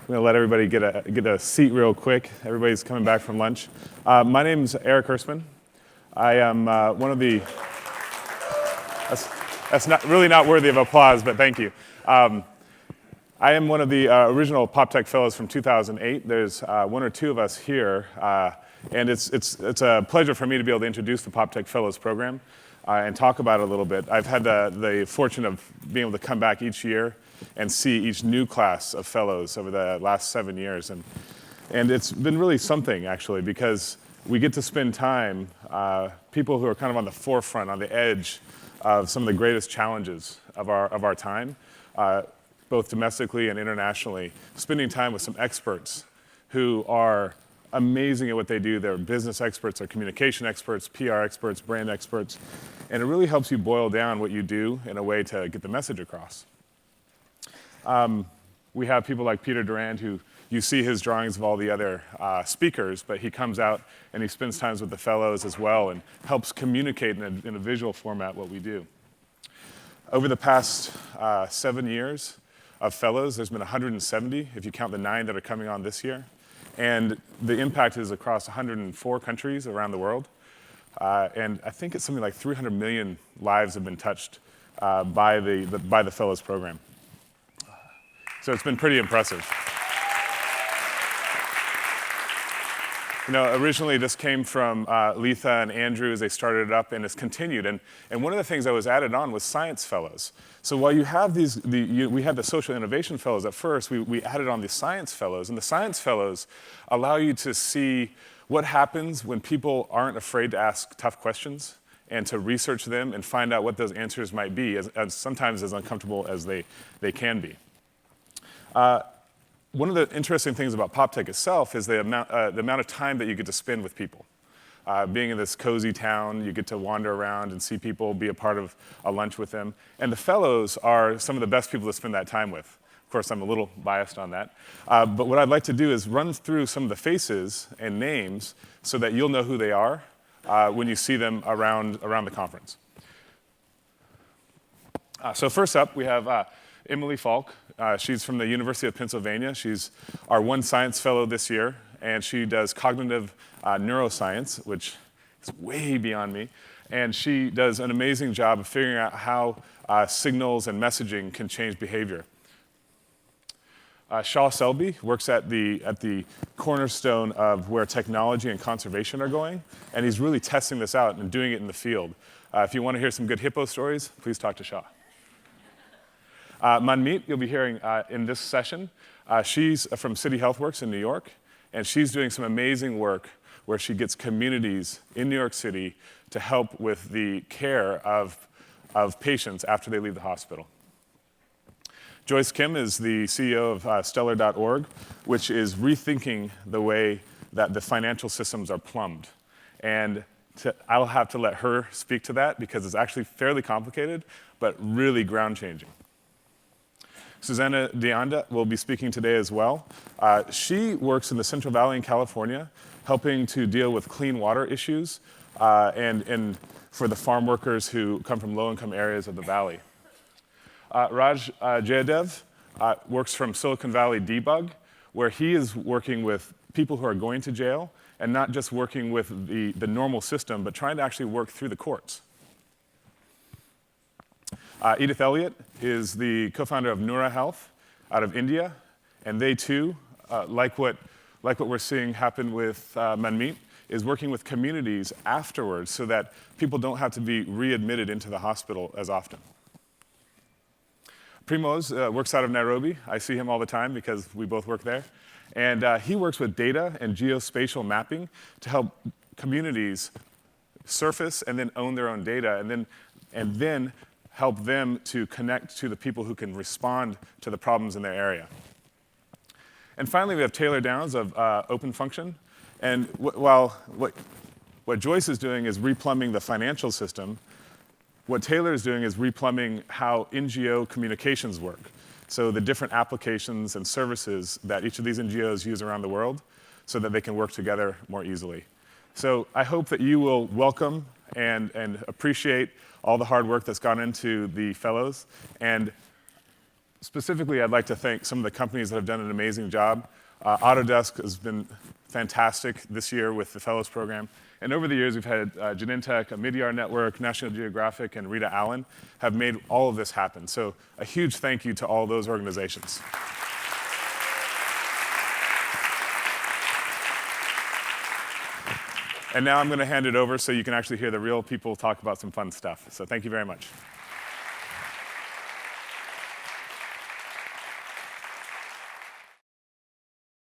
going to let everybody get a seat real quick. Everybody's coming back from lunch. My name's Erik Hersman. I am one of the, that's really not worthy of applause, but thank you. I am one of the original PopTech Fellows from 2008. There's one or two of us here, and it's a pleasure for me to be able to introduce the PopTech Fellows program and talk about it a little bit. I've had the fortune of being able to come back each year and see each new class of fellows over the last 7 years. And it's been really something, actually, because we get to spend time, people who are kind of on the forefront, on the edge of some of the greatest challenges of our time, both domestically and internationally, spending time with some experts who are amazing at what they do. They're business experts, they're communication experts, PR experts, brand experts, and it really helps you boil down what you do in a way to get the message across. We have people like Peter Durand, who you see his drawings of all the other speakers, but he comes out and he spends time with the fellows as well and helps communicate in a visual format what we do. Over the past 7 years of fellows, there's been 170, if you count the 9 that are coming on this year. And the impact is across 104 countries around the world. And I think it's something like 300 million lives have been touched by the Fellows program. So it's been pretty impressive. You know, originally this came from Letha and Andrew as they started it up, and it's continued. And one of the things that was added on was science fellows. So while you have we had the social innovation fellows at first, we added on the science fellows. And the science fellows allow you to see what happens when people aren't afraid to ask tough questions and to research them and find out what those answers might be, as sometimes as uncomfortable as they can be. One of the interesting things about PopTech itself is the amount of time that you get to spend with people. Being in this cozy town, you get to wander around and see people, be a part of a lunch with them. And the fellows are some of the best people to spend that time with. Of course, I'm a little biased on that. But what I'd like to do is run through some of the faces and names so that you'll know who they are when you see them around the conference. So first up, we have Emily Falk. She's from the University of Pennsylvania. She's our one science fellow this year, and she does cognitive neuroscience, which is way beyond me. And she does an amazing job of figuring out how signals and messaging can change behavior. Shaw Selby works at the cornerstone of where technology and conservation are going, and he's really testing this out and doing it in the field. If you want to hear some good hippo stories, please talk to Shaw. Manmeet, you'll be hearing in this session. She's from City HealthWorks in New York, and she's doing some amazing work where she gets communities in New York City to help with the care of patients after they leave the hospital. Joyce Kim is the CEO of Stellar.org, which is rethinking the way that the financial systems are plumbed. And I'll have to let her speak to that because it's actually fairly complicated, but really ground-changing. Susanna DeAnda will be speaking today as well. She works in the Central Valley in California, helping to deal with clean water issues and for the farm workers who come from low-income areas of the valley. Raj Jayadev works from Silicon Valley Debug, where he is working with people who are going to jail and not just working with the normal system, but trying to actually work through the courts. Edith Elliot is the co-founder of Neura Health out of India, and they too, like what we're seeing happen with Manmeet, is working with communities afterwards so that people don't have to be readmitted into the hospital as often. Primos works out of Nairobi. I see him all the time because we both work there. And he works with data and geospatial mapping to help communities surface and then own their own data, and then help them to connect to the people who can respond to the problems in their area. And finally, we have Taylor Downs of Open Function. And while what Joyce is doing is replumbing the financial system, what Taylor is doing is replumbing how NGO communications work. So the different applications and services that each of these NGOs use around the world so that they can work together more easily. So I hope that you will welcome and appreciate all the hard work that's gone into the fellows. And specifically, I'd like to thank some of the companies that have done an amazing job. Autodesk has been fantastic this year with the Fellows program. And over the years, we've had Genentech, Midyar Network, National Geographic, and Rita Allen have made all of this happen. So a huge thank you to all those organizations. And now I'm going to hand it over so you can actually hear the real people talk about some fun stuff. So thank you very much.